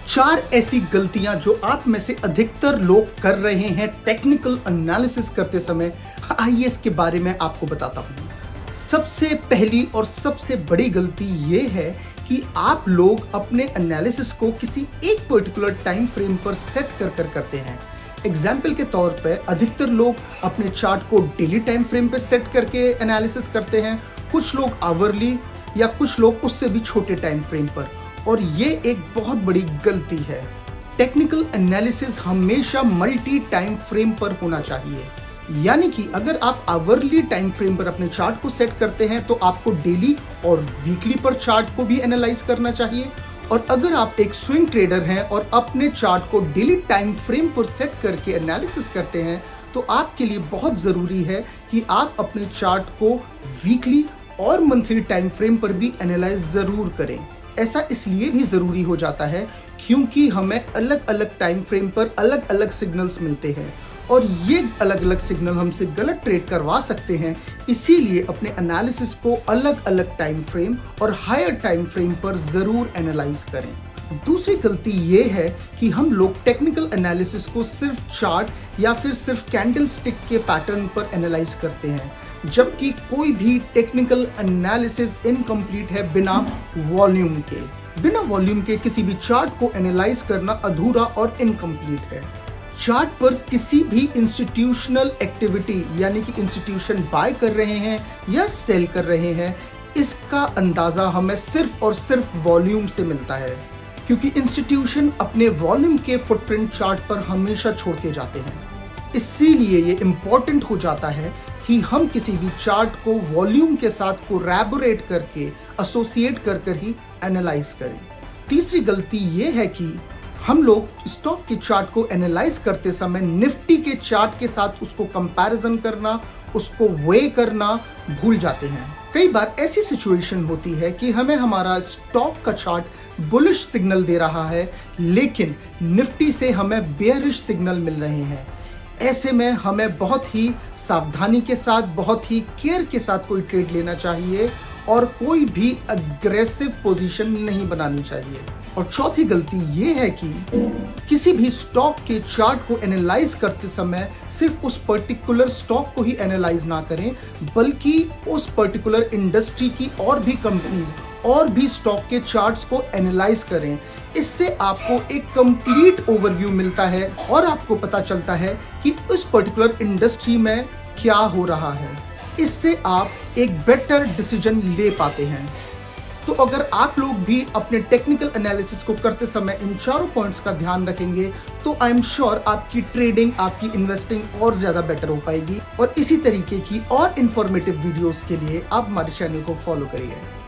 चार ऐसी गलतियां जो आप में से अधिकतर लोग कर रहे हैं टेक्निकल एनालिसिस करते समय। आइए इसके बारे में आपको बताता हूं। सबसे पहली और सबसे बड़ी गलती यह है कि आप लोग अपने एनालिसिस को किसी एक पर्टिकुलर टाइम फ्रेम पर सेट कर करते हैं। एग्जाम्पल के तौर पे अधिकतर लोग अपने चार्ट को डेली टाइम फ्रेम पे सेट करके एनालिसिस करते हैं, कुछ लोग आवरली या कुछ लोग उससे भी छोटे टाइम फ्रेम पर, और ये एक बहुत बड़ी गलती है। टेक्निकल एनालिसिस हमेशा मल्टी टाइम फ्रेम पर होना चाहिए, यानी कि अगर आप आवरली टाइम फ्रेम पर अपने चार्ट को सेट करते हैं तो आपको डेली और वीकली पर चार्ट को भी एनालाइज करना चाहिए। और अगर आप एक स्विंग ट्रेडर हैं और अपने चार्ट को डेली टाइम फ्रेम पर सेट करके एनालिसिस करते हैं तो आपके लिए बहुत ज़रूरी है कि आप अपने चार्ट को वीकली और मंथली टाइम फ्रेम पर भी एनालाइज ज़रूर करें। ऐसा इसलिए भी ज़रूरी हो जाता है क्योंकि हमें अलग अलग टाइम फ्रेम पर अलग अलग सिग्नल्स मिलते हैं और ये अलग अलग सिग्नल हमसे गलत ट्रेड करवा सकते हैं। इसीलिए अपने एनालिसिस को अलग अलग टाइम फ्रेम और हायर टाइम फ्रेम पर ज़रूर एनालाइज करें। दूसरी गलती ये है कि हम लोग टेक्निकल एनालिसिस को सिर्फ चार्ट या फिर सिर्फ कैंडल स्टिक के पैटर्न पर एनालाइज करते हैं, जबकि कोई भी टेक्निकल एनालिसिस इनकम्प्लीट है बिना वॉल्यूम के। बिना वॉल्यूम के किसी भी चार्ट को एनालाइज करना अधूरा और इनकम्प्लीट है। चार्ट पर किसी भी इंस्टीट्यूशनल एक्टिविटी, यानी कि इंस्टीट्यूशन बाय कर रहे हैं या सेल कर रहे हैं, इसका अंदाजा हमें सिर्फ और सिर्फ वॉल्यूम से मिलता है, क्योंकि इंस्टीट्यूशन अपने वॉल्यूम के फुटप्रिंट चार्ट पर हमेशा छोड़ के जाते हैं। इसीलिए ये इम्पोर्टेंट हो जाता है कि हम किसी भी चार्ट को वॉल्यूम के साथ कोलैबोरेट करके, एसोसिएट कर ही एनालाइज करें। तीसरी गलती ये है कि हम लोग स्टॉक के चार्ट को एनालाइज करते समय निफ्टी के चार्ट के साथ उसको कंपैरिजन करना, उसको वे करना भूल जाते हैं। कई बार ऐसी सिचुएशन होती है कि हमें हमारा स्टॉक का चार्ट बुलिश सिग्नल दे रहा है, लेकिन निफ्टी से हमें बेयरिश सिग्नल मिल रहे हैं। ऐसे में हमें बहुत ही सावधानी के साथ, बहुत ही केयर के साथ कोई ट्रेड लेना चाहिए और कोई भी अग्रेसिव पोजीशन नहीं बनानी चाहिए। और चौथी गलती ये है कि किसी भी स्टॉक के चार्ट को एनालाइज करते समय सिर्फ उस पर्टिकुलर स्टॉक को ही एनालाइज ना करें, बल्कि उस पर्टिकुलर इंडस्ट्री की और भी कंपनीज और भी स्टॉक के चार्ट्स को एनालाइज करें। इससे आपको एक कंप्लीट ओवरव्यू मिलता है और आपको पता चलता है कि उस पर्टिकुलर इंडस्ट्री में क्या हो रहा है। इससे आप एक बेटर डिसीजन ले पाते हैं। तो अगर आप लोग भी अपने टेक्निकल एनालिसिस को करते समय इन चारों पॉइंट्स का ध्यान रखेंगे तो आई एम श्योर आपकी ट्रेडिंग, आपकी इन्वेस्टिंग और ज़्यादा बेटर हो पाएगी। और इसी तरीके की और इन्फॉर्मेटिव वीडियोस के लिए आप हमारे चैनल को फॉलो करिए।